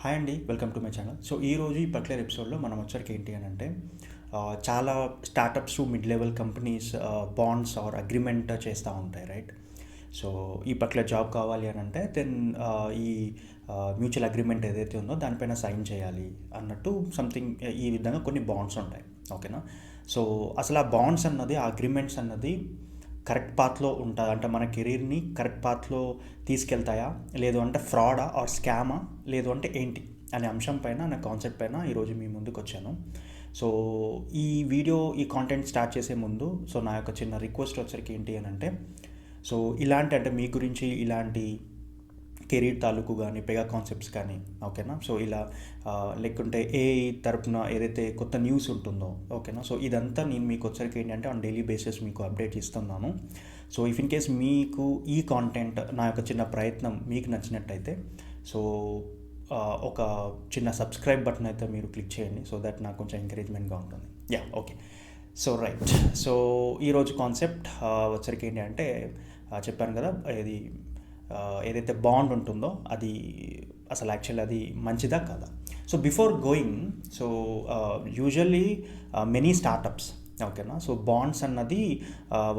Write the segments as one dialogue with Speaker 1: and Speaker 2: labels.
Speaker 1: Hi అండి, welcome to my channel. So ఈరోజు ఈ పర్టికులర్ ఎపిసోడ్లో మనం వచ్చరికి ఏంటి అని అంటే చాలా startups mid level companies bonds are agreement చేస్తూ ఉంటాయి, రైట్? సో ఈ పర్టికులర్ జాబ్ కావాలి అని అంటే దెన్ ఈ మ్యూచువల్ అగ్రిమెంట్ ఏదైతే ఉందో దానిపైన సైన్ చేయాలి అన్నట్టు సంథింగ్ ఈ విధంగా కొన్ని బాండ్స్ ఉంటాయి, ఓకేనా? సో అసలు ఆ బాండ్స్ అన్నది, ఆ అగ్రిమెంట్స్ అన్నది కరెక్ట్ పాత్లో ఉంటుంది అంటే మన కెరీర్ని కరెక్ట్ పాత్లో తీసుకెళ్తాయా, లేదు అంటే ఫ్రాడా ఆర్ స్కామా, లేదు అంటే ఏంటి అనే అంశం పైన, నా కాన్సెప్ట్ పైన ఈరోజు మీ ముందుకు వచ్చాను. సో ఈ కాంటెంట్ స్టార్ట్ చేసే ముందు నా యొక్క చిన్న రిక్వెస్ట్ వచ్చరికి ఏంటి అని అంటే, సో అంటే మీ గురించి ఇలాంటి కెరీర్ తాలూకు కానీ పెగా కాన్సెప్ట్స్ కానీ, ఓకేనా? సో ఇలా లేకుంటే తరపున ఏదైతే కొత్త న్యూస్ ఉంటుందో, ఓకేనా? సో ఇదంతా నేను మీకు వచ్చరికి ఏంటంటే ఆన్ డైలీ బేసిస్ మీకు అప్డేట్ ఇస్తున్నాను. సో ఇఫ్ ఇన్ కేస్ మీకు ఈ కాంటెంట్, నా యొక్క చిన్న ప్రయత్నం మీకు నచ్చినట్టయితే, సో ఒక చిన్న సబ్స్క్రైబ్ బటన్ అయితే మీరు క్లిక్ చేయండి, సో దట్ నాకు కొంచెం ఎంకరేజ్మెంట్గా ఉంటుంది. ఓకే. So right. సో ఈరోజు కాన్సెప్ట్ వచ్చరికి ఏంటి అంటే, చెప్పాను కదా, ఏదైతే బాండ్ ఉంటుందో అది అసలు యాక్చువల్లీ అది మంచిదా కాదా. So before going, so usually many startups, ఓకేనా, సో బాండ్స్ అన్నది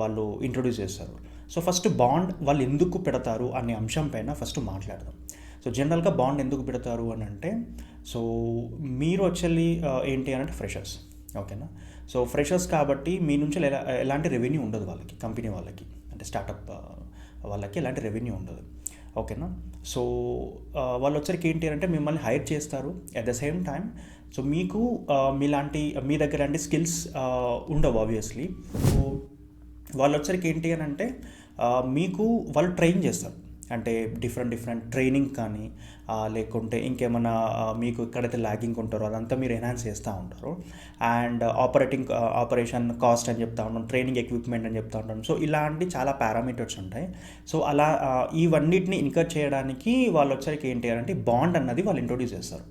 Speaker 1: వాళ్ళు ఇంట్రొడ్యూస్ చేస్తారు. సో ఫస్ట్ బాండ్ వాళ్ళు ఎందుకు పెడతారు అనే అంశం పైన ఫస్ట్ మాట్లాడదాం. సో జనరల్గా బాండ్ ఎందుకు పెడతారు అని అంటే, సో మీరు యాక్చువల్లీ ఏంటి అని అంటే ఫ్రెషర్స్, ఓకేనా? సో ఫ్రెషర్స్ కాబట్టి మీ నుంచి ఎలాంటి రెవెన్యూ ఉండదు వాళ్ళకి, కంపెనీ వాళ్ళకి అంటే స్టార్టప్ వాళ్ళకి ఎలాంటి రెవెన్యూ ఉండదు, ఓకేనా? సో వాళ్ళు వచ్చరికి ఏంటి అంటే మిమ్మల్ని హైర్ చేస్తారు. At the same time so మీకు మీ దగ్గర అంటే స్కిల్స్ ఉండవు ఆబ్వియస్లీ. సో వాళ్ళు వచ్చరికి ఏంటి అని అంటే మీకు వాళ్ళు ట్రైన్ చేస్తారు, అంటే డిఫరెంట్ ట్రైనింగ్ కానీ లేకుంటే ఇంకేమైనా మీకు ఎక్కడైతే ల్యాగింగ్ ఉంటారో అదంతా మీరు ఎన్హాన్స్ చేస్తూ ఉంటారు. అండ్ ఆపరేషన్ కాస్ట్ అని చెప్తా ఉంటాం, ట్రైనింగ్ ఎక్విప్మెంట్ అని చెప్తా ఉంటాం. సో ఇలాంటి చాలా పారామీటర్స్ ఉంటాయి. సో అలా ఇవన్నిటిని ఇన్కర్ చేయడానికి వాళ్ళు వచ్చరికి ఏంటి అంటే బాండ్ అన్నది వాళ్ళు ఇంట్రొడ్యూస్ చేస్తారు,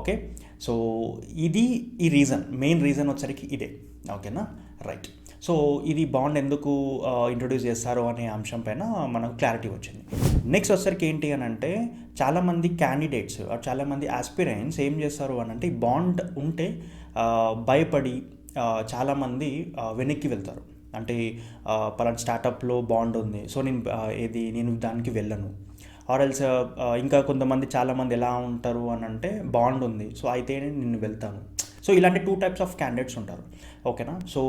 Speaker 1: ఓకే? సో ఇది మెయిన్ రీజన్ వచ్చరికి ఇదే, ఓకేనా? రైట్. సో ఇది బాండ్ ఎందుకు ఇంట్రొడ్యూస్ చేస్తారు అనే అంశం పైన మనకు క్లారిటీ వచ్చింది. నెక్స్ట్ వచ్చరికి ఏంటి అని అంటే, చాలామంది క్యాండిడేట్స్, చాలామంది ఆస్పిరెంట్స్ ఏం చేస్తారు అని అంటే, ఈ బాండ్ ఉంటే భయపడి చాలామంది వెనక్కి వెళ్తారు. అంటే పలానా స్టార్టప్లో బాండ్ ఉంది, సో నేను దానికి వెళ్ళను. ఆర్ఎల్స్ ఇంకా కొంతమంది చాలామంది ఎలా ఉంటారు అని అంటే, బాండ్ ఉంది సో అయితే నేను వెళ్తాను. సో ఇలాంటి 2 టైప్స్ ఆఫ్ క్యాండిడేట్స్ ఉంటారు, ఓకేనా? సో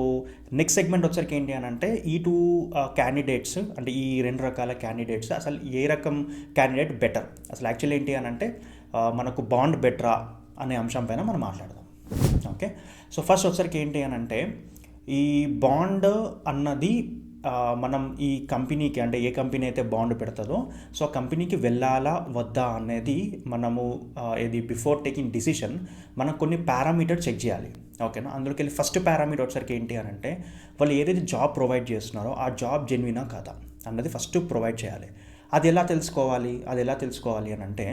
Speaker 1: నెక్స్ట్ సెగ్మెంట్ వచ్చరికి ఏంటి అని అంటే, ఈ 2 క్యాండిడేట్స్ అంటే ఈ 2 రకాల క్యాండిడేట్స్ అసలు ఏ రకం క్యాండిడేట్ బెటర్, అసలు యాక్చువల్లీ ఏంటి అని అంటే మనకు బాండ్ బెటరా అనే అంశం పైన మనం మాట్లాడదాం, ఓకే? సో ఫస్ట్ వచ్చరికి ఏంటి అని అంటే, ఈ బాండ్ అన్నది మనం ఈ కంపెనీకి అంటే ఏ కంపెనీ అయితే బాండ్ పెడుతుందో సో ఆ కంపెనీకి వెళ్ళాలా వద్దా అనేది మనము బిఫోర్ టేకింగ్ డిసిషన్ మనం కొన్ని పారామీటర్ చెక్ చేయాలి, ఓకేనా? అందులోకి వెళ్ళి ఫస్ట్ పారామీటర్ వచ్చరికి ఏంటి అని అంటే, వాళ్ళు ఏదైతే జాబ్ ప్రొవైడ్ చేస్తున్నారో ఆ జాబ్ జెన్యునా కాదా అన్నది ఫస్ట్ ప్రొవైడ్ చేయాలి. అది ఎలా తెలుసుకోవాలి అని అంటే,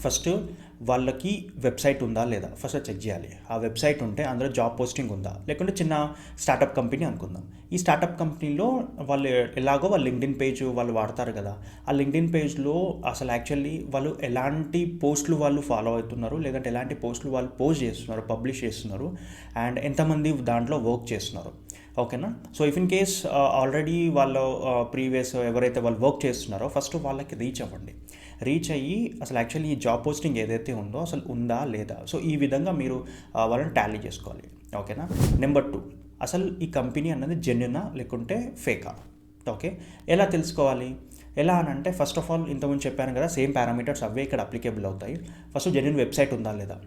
Speaker 1: ఫస్ట్ వాళ్ళకి వెబ్సైట్ ఉందా లేదా ఫస్ట్ చెక్ చేయాలి. ఆ వెబ్సైట్ ఉంటే అందులో జాబ్ పోస్టింగ్ ఉందా, లేకుంటే చిన్న స్టార్టప్ కంపెనీ అనుకుందాం. ఈ స్టార్టప్ కంపెనీలో వాళ్ళు వాళ్ళ లింక్డ్ఇన్ పేజ్ వాళ్ళు వాడతారు కదా, ఆ లింక్డ్ఇన్ పేజ్లో అసలు యాక్చువల్లీ వాళ్ళు ఎలాంటి పోస్టులు వాళ్ళు ఫాలో అవుతున్నారు, లేదంటే ఎలాంటి పోస్టులు వాళ్ళు పోస్ట్ చేస్తున్నారు, పబ్లిష్ చేస్తున్నారు, అండ్ ఎంతమంది దాంట్లో వర్క్ చేస్తున్నారు, ఓకేనా? So if in case already వాళ్ళు ప్రీవియస్ ఎవరైతే వాళ్ళు వర్క్ చేస్తున్నారో ఫస్ట్ వాళ్ళకి రీచ్ అయ్యి అసలు యాక్చువల్లీ ఈ జాబ్ పోస్టింగ్ ఏదైతే ఉందో అసలు ఉందా లేదా, సో ఈ విధంగా మీరు వాళ్ళని టాలీ చేసుకోవాలి, ఓకేనా? నెంబర్ 2, అసలు ఈ కంపెనీ అన్నది జెన్యునా లేకుంటే ఫేకా, ఓకే? ఎలా తెలుసుకోవాలి? ఎలా అని అంటే, ఫస్ట్ ఆఫ్ ఆల్ ఇంతకుముందు చెప్పాను కదా, సేమ్ పారామీటర్స్ అవే ఇక్కడ అప్లికేబుల్ అవుతాయి. ఫస్ట్ జెన్యున్ వెబ్సైట్ ఉందా లేదా,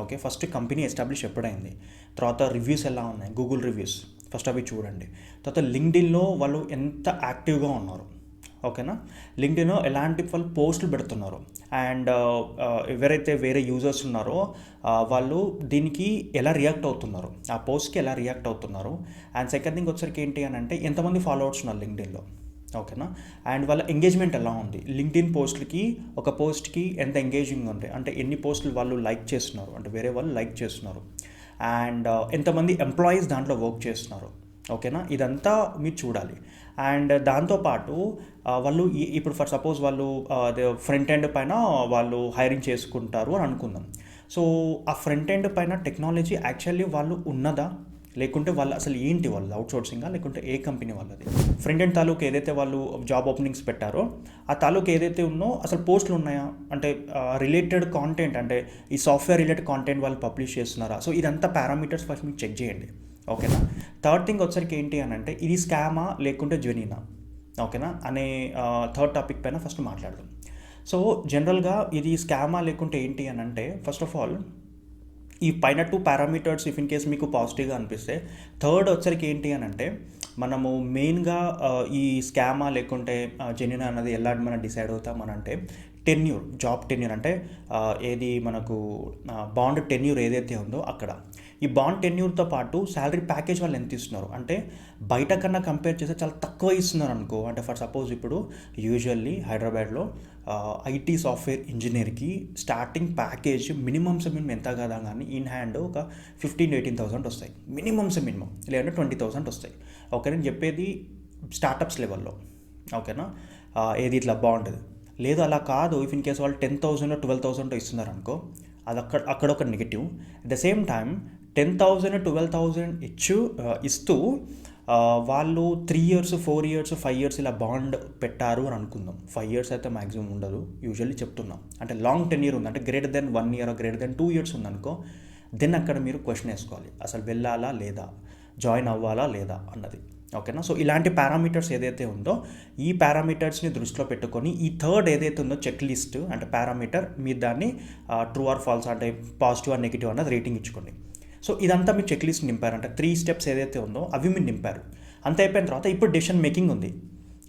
Speaker 1: ఓకే? ఫస్ట్ కంపెనీ ఎస్టాబ్లిష్ ఎప్పుడైంది, తర్వాత రివ్యూస్ ఎలా ఉన్నాయి, గూగుల్ రివ్యూస్ ఫస్ట్ అవి చూడండి. తర్వాత లింక్డ్ఇన్లో వాళ్ళు ఎంత యాక్టివ్గా ఉన్నారు, ఓకేనా? లింక్డ్ఇన్లో ఎలాంటి వాళ్ళు పోస్టులు పెడుతున్నారు, అండ్ ఎవరైతే వేరే యూజర్స్ ఉన్నారో వాళ్ళు దీనికి ఎలా రియాక్ట్ అవుతున్నారు, ఆ పోస్ట్కి ఎలా రియాక్ట్ అవుతున్నారు. అండ్ సెకండ్ థింగ్ వచ్చరికి ఏంటి అని అంటే, ఎంతమంది ఫాలోవర్స్ ఉన్నారు లింక్డ్ఇన్లో, ఓకేనా? అండ్ వాళ్ళ ఎంగేజ్మెంట్ ఎలా ఉంది, లింక్డ్ఇన్ పోస్ట్కి ఒక పోస్ట్కి ఎంత ఎంగేజింగ్ ఉంది, అంటే ఎన్ని పోస్టులు వాళ్ళు లైక్ చేస్తున్నారు, అంటే వేరే వాళ్ళు లైక్ చేస్తున్నారు, అండ్ ఎంతమంది ఎంప్లాయీస్ దాంట్లో వర్క్ చేస్తున్నారు, ఓకేనా, ఇదంతా మీరు చూడాలి. అండ్ దాంతోపాటు వాళ్ళు ఇప్పుడు ఫర్ సపోజ్ వాళ్ళు ఫ్రంట్ ఎండ్ పైన వాళ్ళు హైరింగ్ చేసుకుంటారు అని అనుకుందాం. సో ఆ ఫ్రంట్ ఎండ్ పైన టెక్నాలజీ యాక్చువల్లీ వాళ్ళు ఉన్నదా, లేకుంటే వాళ్ళు అసలు ఏంటి, వాళ్ళు అవుట్సోర్సింగా లేకుంటే ఏ కంపెనీ వాళ్ళది? ఫ్రంట్ ఎండ్ తాలూకు ఏదైతే వాళ్ళు జాబ్ ఓపెనింగ్స్ పెట్టారో ఆ తాలూకు ఏదైతే ఉన్నో అసలు పోస్టులు ఉన్నాయా, అంటే రిలేటెడ్ కాంటెంట్, అంటే ఈ సాఫ్ట్వేర్ రిలేటెడ్ కాంటెంట్ వాళ్ళు పబ్లిష్ చేస్తున్నారా? సో ఇదంతా పారామీటర్స్ ఫస్ట్ మీకు చెక్ చేయండి. ఓకేనా. థర్డ్ థింగ్ వచ్చరికి ఏంటి అని అంటే ఇది స్కామా లేకుంటే జెన్యూనా, ఓకేనా అనే థర్డ్ టాపిక్ పైన ఫస్ట్ మాట్లాడదాం. సో జనరల్గా ఇది స్కామా లేకుంటే ఏంటి అని అంటే ఫస్ట్ ఆఫ్ ఆల్ ఈ పైన 2 పారామీటర్స్ ఇఫ్ ఇన్ కేస్ మీకు పాజిటివ్గా అనిపిస్తే, థర్డ్ వచ్చరికి ఏంటి అని అంటే మనము మెయిన్గా ఈ స్కామా లేకుంటే జెన్యూన్ అన్నది ఎలా మనం డిసైడ్ అవుతాం అని అంటే టెన్యూర్, జాబ్ టెన్యూర్ అంటే ఏది మనకు బాండ్ టెన్యూర్ ఏదైతే ఉందో అక్కడ. ఈ బాండ్ టెన్యూర్తో పాటు శాలరీ ప్యాకేజ్ వాళ్ళు ఎంత ఇస్తున్నారు అంటే బయట కన్నా కంపేర్ చేస్తే చాలా తక్కువ ఇస్తున్నారు అనుకో. అంటే ఫర్ సపోజ్ ఇప్పుడు యూజువల్లీ హైదరాబాద్లో ఐటీ సాఫ్ట్వేర్ ఇంజనీర్కి స్టార్టింగ్ ప్యాకేజ్ మినిమమ్స్ ఎంత కదా కానీ ఇన్ హ్యాండ్ ఒక 15,000-18,000 వస్తాయి మినిమమ్స్ మినిమం, లేదంటే 20,000 వస్తాయి. ఓకే, నేను చెప్పేది స్టార్టప్స్ లెవెల్లో. ఓకేనా, ఏది ఇట్లా బాగుంటుంది లేదు, అలా కాదు. ఇఫ్ ఇన్ కేస్ వాళ్ళు 10,000 12,000 ఇస్తున్నారు అనుకో, అది అక్కడ ఒక negative. At the same time 10,000 12,000 ఇస్తూ వాళ్ళు 3 years 4 years 5 years ఇలా బాండ్ పెట్టారు అని అనుకుందాం. 5 years అయితే మ్యాక్సిమం ఉండదు, యూజువల్లీ చెప్తున్నాం. అంటే లాంగ్ టెన్యూర్ ఉంది, అంటే greater than 1 year greater than 2 years ఉందనుకో, దెన్ అక్కడ మీరు క్వశ్చన్ వేసుకోవాలి అసలు వెళ్ళాలా లేదా, జాయిన్ అవ్వాలా లేదా అన్నది. ఓకేనా. సో ఇలాంటి పారామీటర్స్ ఏదైతే ఉందో ఈ పారామీటర్స్ని దృష్టిలో పెట్టుకొని ఈ థర్డ్ ఏదైతే ఉందో చెక్ లిస్ట్ అంటే పారామీటర్, మీరు దాన్ని ట్రూ ఆర్ ఫాల్స్ అంటే పాజిటివ్ ఆర్ నెగిటివ్ అన్నది రేటింగ్ ఇచ్చుకోండి. సో ఇదంతా మీరు చెక్ లిస్ట్ నింపారు, అంటే 3 steps ఏదైతే ఉందో అవి మీరు నింపారు. అంత అయిపోయిన తర్వాత ఇప్పుడు డెసిషన్ మేకింగ్ ఉంది.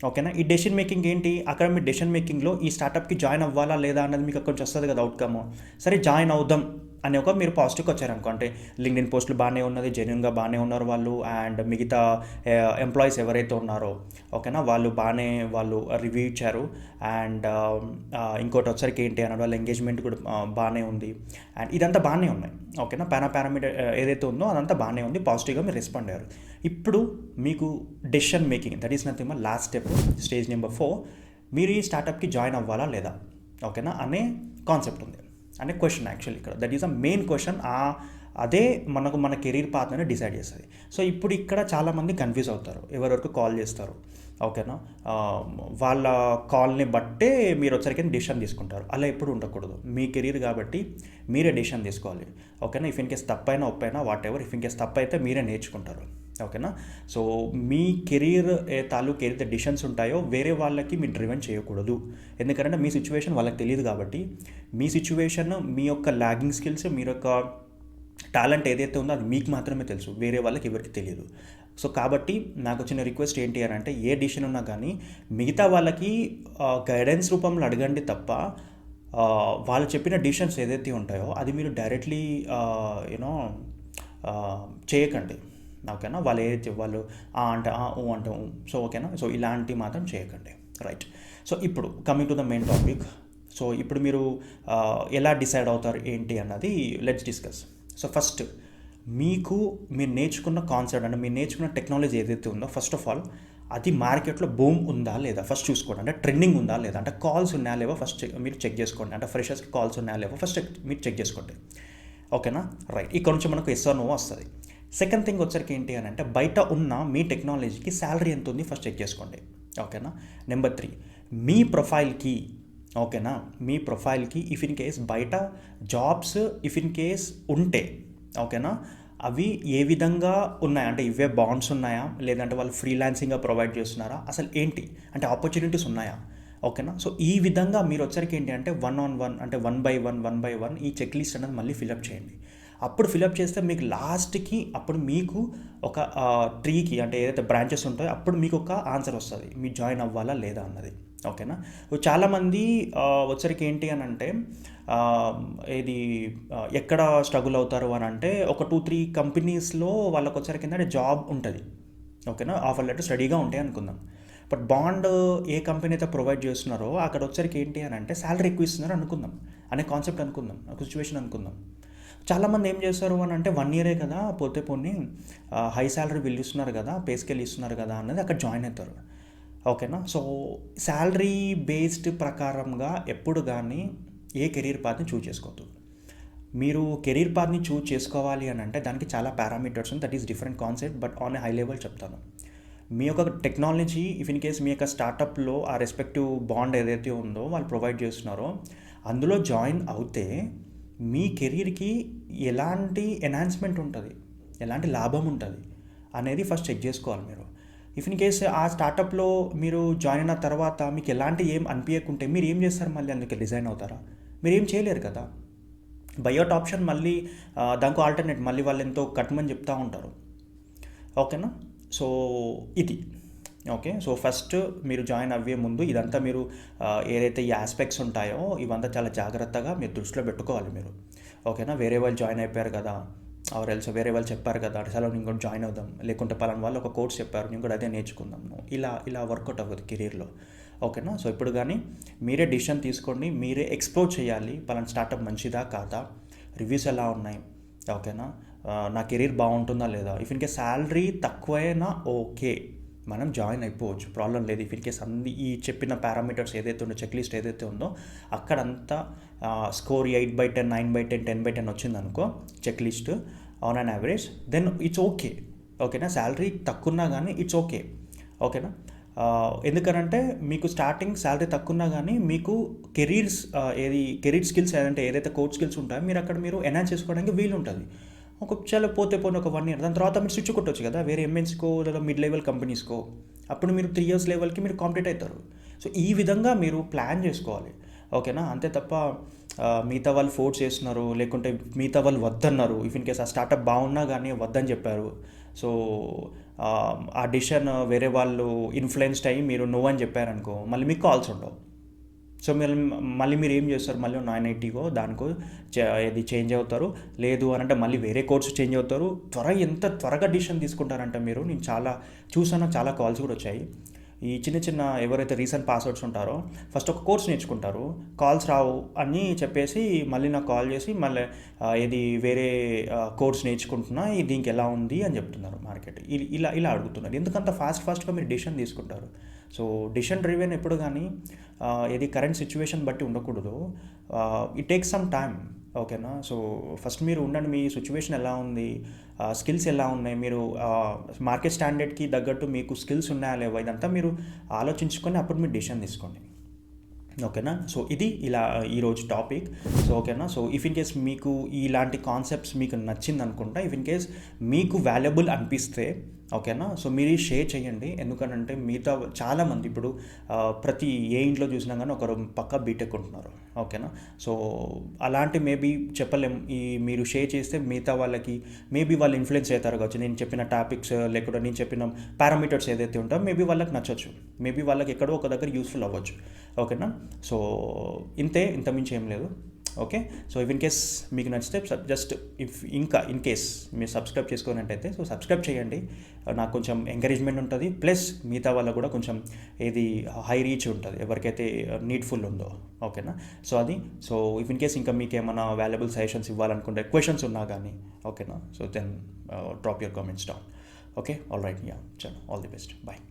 Speaker 1: ఓకేనా, ఈ డెసిషన్ మేకింగ్ ఏంటి, అక్కడ మీ డెసిషన్ మేకింగ్లో ఈ స్టార్టప్కి జాయిన్ అవ్వాలా లేదా అన్నది మీకు అక్కడ వస్తుంది కదా అవుట్కమ్. సరే జాయిన్ అవుదాం అని ఒక మీరు పాజిటివ్గా వచ్చారనుకో, అంటే లింక్డ్ఇన్ పోస్టులు బాగానే ఉన్నది, జెన్యూన్గా బాగానే ఉన్నారు వాళ్ళు, అండ్ మిగతా ఎంప్లాయీస్ ఎవరైతే ఉన్నారో ఓకేనా వాళ్ళు బాగానే వాళ్ళు రివ్యూ ఇచ్చారు. అండ్ ఇంకోటి వచ్చరికి ఏంటి అన్నాడు వాళ్ళ ఎంగేజ్మెంట్ కూడా బాగానే ఉంది, అండ్ ఇదంతా బాగానే ఉన్నాయి. ఓకేనా, పారామీటర్ ఏదైతే ఉందో అదంతా బాగానే ఉంది, పాజిటివ్గా మీరు రెస్పాండ్ అయ్యారు. ఇప్పుడు మీకు decision making, that is nothing but last step, stage number 4, మీరు ఈ స్టార్టప్కి జాయిన్ అవ్వాలా లేదా ఓకేనా అనే కాన్సెప్ట్ ఉంది, అనే క్వశ్చన్ యాక్చువల్లీ ఇక్కడ. That is a main question. అదే మనకు మన కెరీర్ పాత్ని డిసైడ్ చేస్తుంది. సో ఇప్పుడు ఇక్కడ చాలామంది కన్ఫ్యూజ్ అవుతారు, ఎవరెవరికి కాల్ చేస్తారు ఓకేనా, వాళ్ళ కాల్ని బట్టే మీరు వచ్చరికి డెసిషన్ తీసుకుంటారు. అలా ఎప్పుడు ఉండకూడదు, మీ కెరీర్ కాబట్టి మీరే డెసిషన్ తీసుకోవాలి. ఓకేనా, ఇఫ్ ఇన్ కేస్ తప్పైనా ఒప్పైనా whatever, if in case తప్పు అయితే మీరే నేర్చుకుంటారు. ఓకేనా, సో మీ కెరీర్ తాలూకు ఏదైతే డిసిషన్స్ ఉంటాయో వేరే వాళ్ళకి మీరు డ్రివెన్ చేయకూడదు. ఎందుకంటే మీ సిచ్యువేషన్ వాళ్ళకి తెలియదు కాబట్టి, మీ సిచ్యువేషన్, మీ యొక్క లాగింగ్ స్కిల్స్, మీ యొక్క టాలెంట్ ఏదైతే ఉందో అది మీకు మాత్రమే తెలుసు, వేరే వాళ్ళకి ఎవరికి తెలియదు. సో కాబట్టి నాకు వచ్చిన రిక్వెస్ట్ ఏంటి అని అంటే ఏ డిసిషన్ ఉన్నా కానీ మిగతా వాళ్ళకి గైడెన్స్ రూపంలో అడగండి తప్ప వాళ్ళు చెప్పిన డిసిషన్స్ ఏదైతే ఉంటాయో అది మీరు డైరెక్ట్లీ యూనో చేయకండి. ఓకేనా, వాళ్ళు ఏదైతే వాళ్ళు అంటే ఊ అంటే సో ఓకేనా, సో ఇలాంటివి మాత్రం చేయకండి. రైట్. సో ఇప్పుడు coming to the main topic. So ఇప్పుడు మీరు ఎలా డిసైడ్ అవుతారు ఏంటి అన్నది లెట్స్ డిస్కస్. సో ఫస్ట్ మీరు నేర్చుకున్న కాన్సెప్ట్ అంటే మీరు నేర్చుకున్న టెక్నాలజీ ఏదైతే ఉందో ఫస్ట్ ఆఫ్ ఆల్ అది మార్కెట్లో బూమ్ ఉందా లేదా ఫస్ట్ చూసుకోండి. అంటే ట్రెండింగ్ ఉందా లేదా, అంటే కాల్స్ ఉన్నాయా లేవో ఫస్ట్ మీరు చెక్ చేసుకోండి. అంటే ఫ్రెషర్స్కి కాల్స్ ఉన్నాయా లేవో ఫస్ట్ మీరు చెక్ చేసుకోండి. ఓకేనా, రైట్. ఇక్కడ నుంచి మనకు ఎస్ ఆర్ నో వస్తుంది. సెకండ్ థింగ్ వచ్చరికి ఏంటి అని అంటే బయట ఉన్న మీ టెక్నాలజీకి శాలరీ ఎంత ఉంది ఫస్ట్ చెక్ చేసుకోండి. ఓకేనా. నెంబర్ 3, మీ ప్రొఫైల్కి ఓకేనా, మీ ప్రొఫైల్కి ఇఫ్ ఇన్ కేస్ బయట జాబ్స్ ఇఫ్ ఇన్ కేస్ ఉంటే ఓకేనా అవి ఏ విధంగా ఉన్నాయి, అంటే ఇవే బాండ్స్ ఉన్నాయా లేదంటే వాళ్ళు ఫ్రీలాన్సింగ్గా ప్రొవైడ్ చేస్తున్నారా, అసలు ఏంటి అంటే ఆపర్చునిటీస్ ఉన్నాయా. ఓకేనా, సో ఈ విధంగా మీరు వచ్చరికి ఏంటి అంటే 1-on-1 అంటే 1 by 1 ఈ చెక్ లిస్ట్ అనేది మళ్ళీ ఫిలప్ చేయండి. అప్పుడు ఫిలప్ చేస్తే మీకు లాస్ట్కి అప్పుడు మీకు ఒక ట్రీకి అంటే ఏదైతే బ్రాంచెస్ ఉంటాయో అప్పుడు మీకు ఒక ఆన్సర్ వస్తుంది, మీరు జాయిన్ అవ్వాలా లేదా అన్నది. ఓకేనా, చాలామంది వచ్చరికి ఏంటి అని అంటే ఇది ఎక్కడ స్ట్రగుల్ అవుతారు అని అంటే ఒక 2-3 కంపెనీస్లో వాళ్ళకి వచ్చరికి ఏంటంటే జాబ్ ఉంటుంది. ఓకేనా, ఆఫర్ లెటర్ స్టడీగా ఉంటాయి అనుకుందాం. బట్ బాండ్ ఏ కంపెనీ అయితే ప్రొవైడ్ చేస్తున్నారో అక్కడ వచ్చరికి ఏంటి అని అంటే శాలరీ ఎక్కువ ఇస్తున్నారు అనుకుందాం, అనే కాన్సెప్ట్ అనుకుందాం, ఒక సిచ్యువేషన్ అనుకుందాం. చాలామంది ఏం చేస్తారు అని అంటే 1 ఇయరే కదా పోతే పోనీ హై శాలరీ వీళ్ళు ఇస్తున్నారు కదా, పే స్కేల్ ఇస్తున్నారు కదా అన్నది అక్కడ జాయిన్ అవుతారు. ఓకేనా. సో శాలరీ బేస్డ్ ప్రకారంగా ఎప్పుడు కానీ ఏ కెరీర్ పాత్ని చూజ్ చేసుకోవద్దు. మీరు కెరీర్ పాత్ని చూజ్ చేసుకోవాలి అని అంటే దానికి చాలా పారామీటర్స్ ఉంది. That is different concept, but on a high level చెప్తాను. మీ యొక్క టెక్నాలజీ ఇఫ్ ఇన్ కేస్ మీ యొక్క స్టార్టప్లో ఆ రెస్పెక్టివ్ బాండ్ ఏదైతే ఉందో వాళ్ళు ప్రొవైడ్ చేస్తున్నారో అందులో జాయిన్ అవుతే మీ కెరీర్కి ఎలాంటి ఎన్హాన్స్మెంట్ ఉంటుంది, ఎలాంటి లాభం ఉంటుంది అనేది ఫస్ట్ చెక్ చేసుకోవాలి మీరు. ఇఫ్ ఇన్ కేస్ ఆ స్టార్టప్లో మీరు జాయిన్ అయిన తర్వాత మీకు ఎలాంటి ఏం అనిపించకుంటే మీరు ఏం చేస్తారు, మళ్ళీ అందుకే రిజైన్ అవుతారా? మీరు ఏం చేయలేరు కదా. బైఅవుట్ ఆప్షన్ మళ్ళీ దానికి ఆల్టర్నేట్ మళ్ళీ వాళ్ళు ఎంతో కట్టమని చెప్తూ ఉంటారు. ఓకేనా. సో ఇది ఓకే. సో ఫస్ట్ మీరు జాయిన్ అవ్వే ముందు ఇదంతా మీరు ఏదైతే ఈ ఆస్పెక్ట్స్ ఉంటాయో ఇవంతా చాలా జాగ్రత్తగా మీరు దృష్టిలో పెట్టుకోవాలి మీరు. ఓకేనా. వేరే వాళ్ళు జాయిన్ అయిపోయారు కదా, ఆర్ ఎల్స్ వేరే వాళ్ళు చెప్పారు కదా అసలు నేను కూడా జాయిన్ అవుదాం, లేకుంటే పలానా వాళ్ళు ఒక కోర్స్ చెప్పారు నేను కూడా అదే నేర్చుకుందాము, ఇలా వర్కౌట్ అవ్వదు కెరీర్లో. ఓకేనా. సో ఇప్పుడు కానీ మీరే డిసిషన్ తీసుకోండి, మీరే ఎక్స్ప్లోర్ చేయాలి పలానా స్టార్టప్ మంచిదా కాదా, రివ్యూస్ ఎలా ఉన్నాయి, ఓకేనా, నా కెరీర్ బాగుంటుందా లేదా. ఇఫ్ ఇన్ కేస్ శాలరీ తక్కువైనా ఓకే మనం జాయిన్ అయిపోవచ్చు, ప్రాబ్లం లేదు. ఇఫ్ ఇన్ కేస్ అన్ని ఈ చెప్పిన పారామీటర్స్ ఏదైతే ఉందో చెక్ లిస్ట్ ఏదైతే ఉందో అక్కడంతా స్కోర్ 8/10 9/10 10/10 వచ్చిందనుకో check list on an average, then it's okay. ఓకేనా. శాలరీ తక్కువన్నా కానీ ఇట్స్ ఓకే. ఓకేనా. ఎందుకనంటే మీకు స్టార్టింగ్ శాలరీ తక్కువన్నా కానీ మీకు కెరీర్ స్కిల్స్ ఏదైతే కోర్ స్కిల్స్ ఉంటాయో మీరు ఎన్హాన్స్ చేసుకోవడానికి వీలు ఉంటుంది. చాలా పోతే ఒక 1 ఇయర్ దాని తర్వాత మీరు స్విచ్ కొట్టవచ్చు కదా వేరే ఎంఎన్స్కో లేదా మిడ్ లెవెల్ కంపెనీస్కో. అప్పుడు మీరు 3 ఇయర్స్ లెవెల్కి మీరు కాంప్లీట్ అవుతారు. సో ఈ విధంగా మీరు ప్లాన్ చేసుకోవాలి. ఓకేనా. అంతే తప్ప మిగతా వాళ్ళు ఫోర్స్ చేస్తున్నారు, లేకుంటే మిగతా వాళ్ళు వద్దన్నారు. ఇఫ్ ఇన్ కేస్ ఆ స్టార్టప్ బాగున్నా కానీ వద్దని చెప్పారు, సో ఆ డిసిషన్ వేరే వాళ్ళు ఇన్ఫ్లుయెన్స్డ్ అయ్యి మీరు నో అని చెప్పారనుకో మళ్ళీ మీకు కాల్స్ ఉండవు. సో మళ్ళీ మీరు ఏం చేస్తారు, మళ్ళీ 980కో దానికో ఇది చేంజ్ అవుతారు. లేదు అని అంటే మళ్ళీ వేరే కోర్సు చేంజ్ అవుతారు. ఎంత త్వరగా డిసిషన్ తీసుకుంటారంటే నేను చాలా కాల్స్ కూడా వచ్చాయి. ఈ చిన్న ఎవరైతే రీసెంట్ పాస్వర్డ్స్ ఉంటారో ఫస్ట్ ఒక కోర్స్ నేర్చుకుంటారు, కాల్స్ రావు అని చెప్పేసి మళ్ళీ నాకు కాల్ చేసి మళ్ళీ ఇది వేరే కోర్స్ నేర్చుకుంటున్నా దీనికి ఎలా ఉంది అని చెప్తున్నారు మార్కెట్. ఇలా అడుగుతున్నారు. ఎందుకంత ఫాస్ట్గా మీరు డిసిషన్ తీసుకుంటారు. సో డిసిషన్ డ్రివెన్ ఎప్పుడు కానీ ఇది కరెంట్ సిచ్యువేషన్ బట్టి ఉండకూడదు. It takes some time. ఓకేనా. సో ఫస్ట్ మీరు ఉండండి, మీ సిచ్యువేషన్ ఎలా ఉంది, స్కిల్స్ ఎలా ఉన్నాయి, మీరు మార్కెట్ స్టాండర్డ్కి తగ్గట్టు మీకు స్కిల్స్ ఉన్నాయా లేవా ఇదంతా మీరు ఆలోచించుకొని అప్పుడు మీరు డిసిషన్ తీసుకోండి. ఓకేనా. సో ఇది ఈరోజు టాపిక్. సో ఓకేనా. సో ఇఫ్ ఇన్ కేస్ మీకు ఇలాంటి కాన్సెప్ట్స్ మీకు నచ్చింది అనుకుంటా, ఇఫ్ ఇన్ కేస్ మీకు వాల్యుబుల్ అనిపిస్తే ఓకేనా, సో మీరు షేర్ చేయండి. ఎందుకంటే మిగతా చాలామంది ఇప్పుడు ప్రతి ఏ ఇంట్లో చూసినా కానీ ఒకరు పక్క బీటెక్ ఉంటున్నారు. ఓకేనా. సో అలాంటి మేబీ చెప్పలేం, మీరు షేర్ చేస్తే మిగతా వాళ్ళకి మేబీ వాళ్ళు ఇన్ఫ్లుయెన్స్ అవుతారు కావచ్చు. నేను చెప్పిన టాపిక్స్ లేకుండా నేను చెప్పిన పారామీటర్స్ ఏదైతే ఉంటాయో మేబీ వాళ్ళకి నచ్చవచ్చు, మేబీ వాళ్ళకి ఎక్కడో ఒక దగ్గర యూస్ఫుల్ అవ్వచ్చు. ఓకేనా. సో ఇంతమించి ఏం లేదు. Okay. So if in case మీకు నచ్చితే జస్ట్ ఇన్ కేస్ మీరు సబ్స్క్రైబ్ చేసుకున్నట్టయితే సో సబ్స్క్రైబ్ చేయండి, నాకు కొంచెం ఎంకరేజ్మెంట్ ఉంటుంది. ప్లస్ మిగతా వాళ్ళకు కూడా కొంచెం హై రీచ్ ఉంటుంది ఎవరికైతే నీడ్ఫుల్ ఉందో. ఓకేనా. సో ఇఫ్ ఇన్ కేస్ ఇంకా మీకు ఏమైనా వాల్యుబుల్ సజెషన్స్ ఇవ్వాలనుకుంటే క్వశ్చన్స్ ఉన్నా కానీ ఓకేనా, so then drop your comments down. Okay. All right. చలో, ఆల్ ది బెస్ట్. బాయ్.